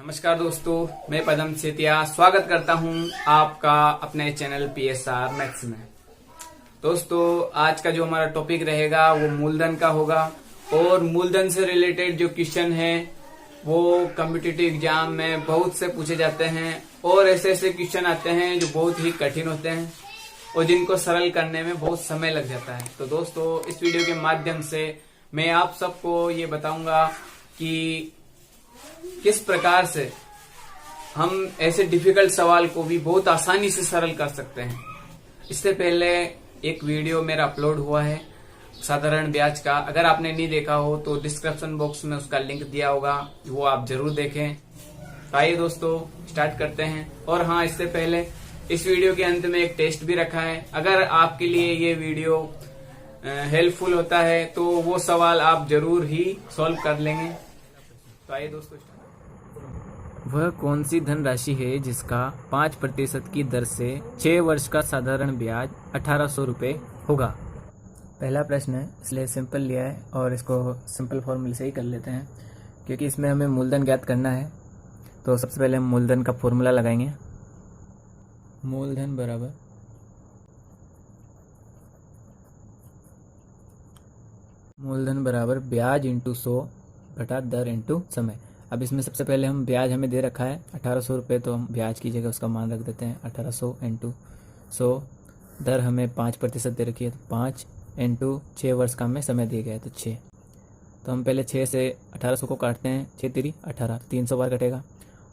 नमस्कार दोस्तों, मैं पदम सेतिया स्वागत करता हूं आपका अपने चैनल PSR मैथ्स में। दोस्तों, आज का जो हमारा टॉपिक रहेगा वो मूलधन का होगा और मूलधन से रिलेटेड जो क्वेश्चन है वो कॉम्पिटिटिव एग्जाम में बहुत से पूछे जाते हैं और ऐसे ऐसे क्वेश्चन आते हैं जो बहुत ही कठिन होते हैं और जिनको सरल करने में बहुत समय लग जाता है। तो दोस्तों, इस वीडियो के माध्यम से मैं आप सबको ये बताऊंगा कि किस प्रकार से हम ऐसे डिफिकल्ट सवाल को भी बहुत आसानी से सरल कर सकते हैं। इससे पहले एक वीडियो मेरा अपलोड हुआ है साधारण ब्याज का, अगर आपने नहीं देखा हो तो डिस्क्रिप्शन बॉक्स में उसका लिंक दिया होगा, वो आप जरूर देखें। तो आइए दोस्तों, स्टार्ट करते हैं। और हाँ, इससे पहले इस वीडियो के अंत में एक टेस्ट भी रखा है। अगर आपके लिए ये वीडियो हेल्पफुल होता है तो वो सवाल आप जरूर ही सॉल्व कर लेंगे। तो आइए दोस्तों, वह कौन सी धनराशि है जिसका 5% की दर से 6 वर्ष का साधारण ब्याज 1800 रुपये होगा। पहला प्रश्न है, इसलिए सिंपल लिया है और इसको सिंपल फॉर्मूले से ही कर लेते हैं क्योंकि इसमें हमें मूलधन ज्ञात करना है। तो सबसे पहले हम मूलधन का फॉर्मूला लगाएंगे। मूलधन बराबर ब्याज इंटू 100 बटा दर इंटू समय। अब इसमें सबसे पहले हम ब्याज हमें दे रखा है 1800 रुपये, तो हम ब्याज की जगह उसका मान रख देते हैं 1800 इंटू 100। दर हमें 5% दे रखी है, तो 5 इंटू 6 वर्ष का हमें समय दिया गया है, तो 6। तो हम पहले 6 से 1800 को काटते हैं, 6 तिरी 18, 300 बार कटेगा।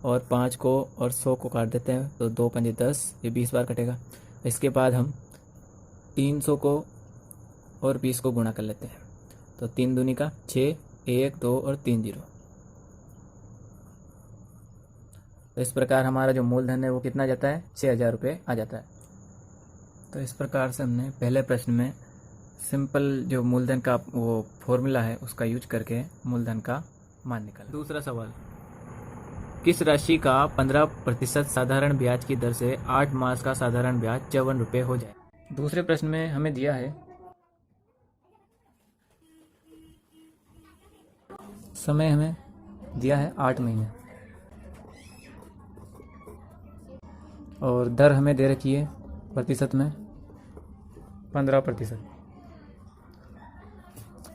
और 5 को और 100 को काट देते हैं, तो 2 पंजे 10, ये 20 बार कटेगा। इसके बाद हम 300 को और 20 को गुणा कर लेते हैं, तो 3 दूनी का 6, 1, 2 और 3 0। तो इस प्रकार हमारा जो मूलधन है वो कितना जाता है, 6000 रुपये आ जाता है। तो इस प्रकार से हमने पहले प्रश्न में सिंपल जो मूलधन का वो फॉर्मूला है उसका यूज करके मूलधन का मान निकाला। दूसरा सवाल, किस राशि का 15% साधारण ब्याज की दर से 8 मास का साधारण ब्याज 54 रुपये हो जाए। दूसरे प्रश्न में हमें दिया है समय, हमें दिया है 8 महीने और दर हमें दे रखी है प्रतिशत में 15%।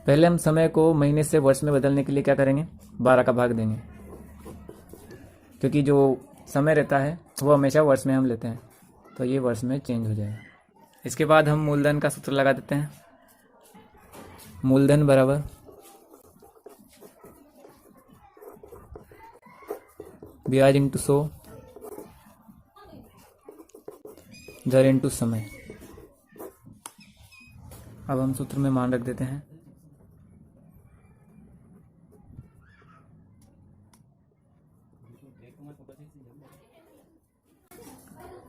पहले हम समय को महीने से वर्ष में बदलने के लिए क्या करेंगे, 12 का भाग देंगे, क्योंकि जो समय रहता है वो हमेशा वर्ष में हम लेते हैं, तो ये वर्ष में चेंज हो जाएगा। इसके बाद हम मूलधन का सूत्र लगा देते हैं। मूलधन बराबर ब्याज इंटू 100 दर इंटू समय। अब हम सूत्र में मान रख देते हैं।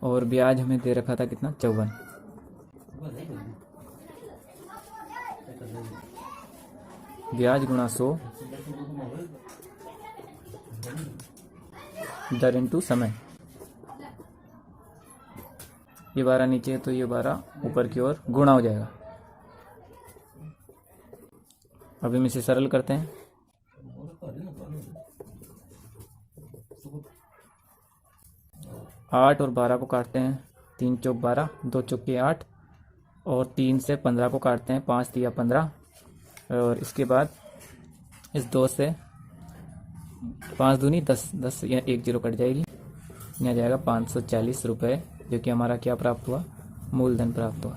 और ब्याज हमें दे रखा था कितना, 54। ब्याज गुणा 100 दर इंटू समय। ये 12 नीचे है तो ये 12 ऊपर की ओर गुणा हो जाएगा। अब हम इसे सरल करते हैं। आठ और 12 को काटते हैं, 3 चौक 12, 2 चौके 8 और 3 से 15 को काटते हैं, 5 तिया 15। और इसके बाद इस 2 से 5 दूनी 10, 10 या 1 0 कट जाएगी, यहाँ जाएगा 540 रुपये, जो कि हमारा क्या प्राप्त हुआ, मूलधन प्राप्त हुआ।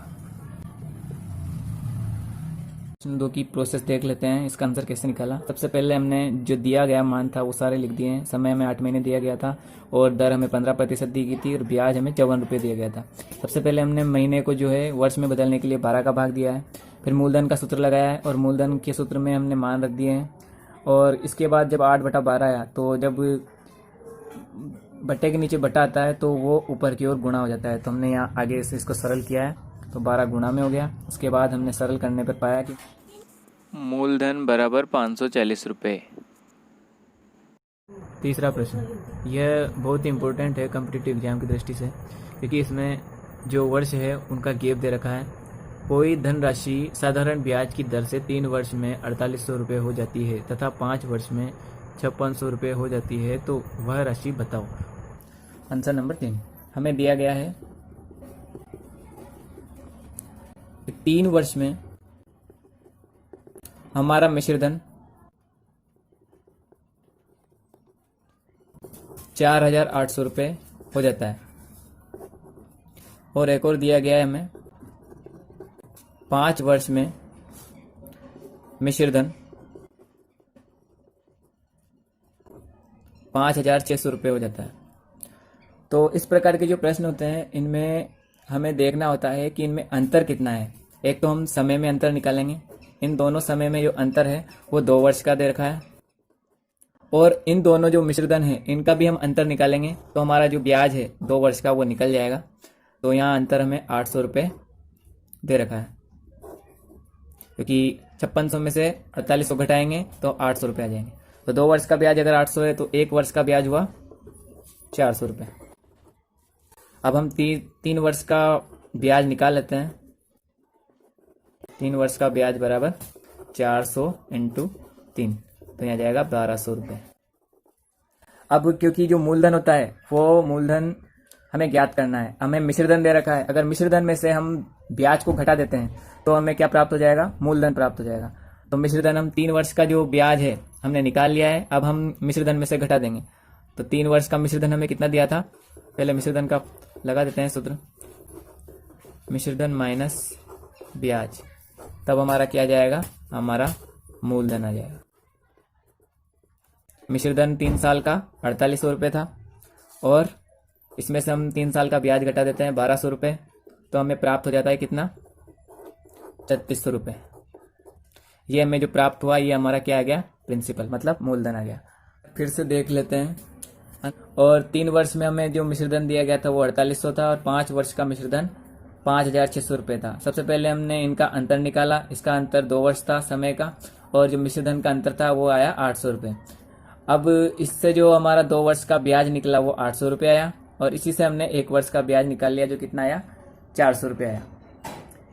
प्रश्न 2 की प्रोसेस देख लेते हैं, इसका आंसर कैसे निकाला। सबसे पहले हमने जो दिया गया मान था वो सारे लिख दिए हैं। समय हमें 8 महीने दिया गया था और दर हमें 15% दी गई थी और ब्याज हमें 54 रुपये दिया गया था। सबसे पहले हमने महीने को जो है वर्ष में बदलने के लिए 12 का भाग दिया है, फिर मूलधन का सूत्र लगाया है और मूलधन के सूत्र में हमने मान रख दिए हैं। और इसके बाद जब 8/12 आया, तो जब बट्टे के नीचे बटा आता है तो वो ऊपर की ओर गुणा हो जाता है, तो हमने यहाँ आगे से इसको सरल किया है, तो 12 गुणा में हो गया। उसके बाद हमने सरल करने पर पाया कि मूलधन बराबर 540 रुपये। तीसरा प्रश्न, यह बहुत ही इम्पोर्टेंट है कॉम्पिटिटिव एग्जाम की दृष्टि से, क्योंकि इसमें जो वर्ष है उनका गैप दे रखा है। कोई धनराशि साधारण ब्याज की दर से 3 वर्ष में 4800 रुपये हो जाती है तथा 5 वर्ष में 5600 रुपये हो जाती है तो वह राशि बताओ। आंसर नंबर 3, हमें दिया गया है 3 वर्ष में हमारा मिश्रधन 4800 रुपये हो जाता है, और एक और दिया गया है हमें 5 वर्ष में मिश्रधन 5600 रुपये हो जाता है। तो इस प्रकार के जो प्रश्न होते हैं इनमें हमें देखना होता है कि इनमें अंतर कितना है। एक तो हम समय में अंतर निकालेंगे, इन दोनों समय में जो अंतर है वो 2 वर्ष का दे रखा है, और इन दोनों जो मिश्रधन है इनका भी हम अंतर निकालेंगे तो हमारा जो ब्याज है 2 वर्ष का वो निकल जाएगा। तो यहाँ अंतर हमें 800 रुपये दे रखा है, क्योंकि 5600 में से 4800 घटाएंगे तो 800 रुपये आ जाएंगे। तो 2 वर्ष का ब्याज अगर 800 है तो 1 वर्ष का ब्याज हुआ 400 रुपये। अब हम 3 वर्ष का ब्याज निकाल लेते हैं। 3 वर्ष का ब्याज बराबर 400 इंटू 3, तो यहाँ जाएगा 1200 रुपये। अब क्योंकि जो मूलधन होता है वो मूलधन हमें ज्ञात करना है, हमें मिश्रधन दे रखा है। अगर मिश्रधन में से हम ब्याज को घटा देते हैं तो हमें क्या प्राप्त हो जाएगा, मूलधन प्राप्त हो जाएगा। तो मिश्रधन हम 3 वर्ष का जो ब्याज है हमने निकाल लिया है, अब हम मिश्रधन में से घटा देंगे। तो 3 वर्ष का मिश्रधन हमें कितना दिया था, पहले मिश्रधन का लगा देते हैं सूत्र, मिश्रधन माइनस ब्याज, तब हमारा क्या जाएगा, हमारा मूलधन आ जाएगा। मिश्रधन 3 साल का 4800 रुपये था, और इसमें से हम 3 साल का ब्याज घटा देते हैं 1200 रुपये, तो हमें प्राप्त हो जाता है कितना, 3600 रुपये। ये हमें जो प्राप्त हुआ ये हमारा क्या आ गया, प्रिंसिपल, मतलब मूलधन आ गया। फिर से देख लेते हैं। और 3 वर्ष में हमें जो मिश्रधन दिया गया था वो 4800 था, और 5 वर्ष का मिश्रधन 5600 रुपये था। सबसे पहले हमने इनका अंतर निकाला, इसका अंतर 2 वर्ष था समय का, और जो मिश्रधन का अंतर था वो आया 800 रुपये। अब इससे जो हमारा 2 वर्ष का ब्याज निकला वो 800 रुपये आया, और इसी से हमने 1 वर्ष का ब्याज निकाल लिया जो कितना आया, 400 रुपये आया।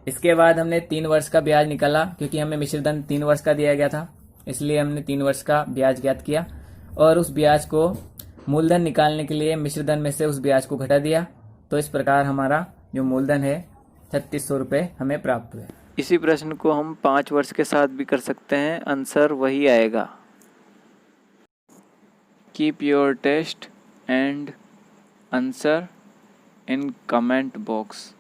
इसके बाद हमने 3 वर्ष का ब्याज निकाला, क्योंकि हमें मिश्रधन 3 वर्ष का दिया गया था, इसलिए हमने 3 वर्ष का ब्याज ज्ञात किया, और उस ब्याज को मूलधन निकालने के लिए मिश्रधन में से उस ब्याज को घटा दिया। तो इस प्रकार हमारा जो मूलधन है 3600 रुपये हमें प्राप्त हुए। इसी प्रश्न को हम 5 वर्ष के साथ भी कर सकते हैं, आंसर वही आएगा। Keep your test and answer in comment box.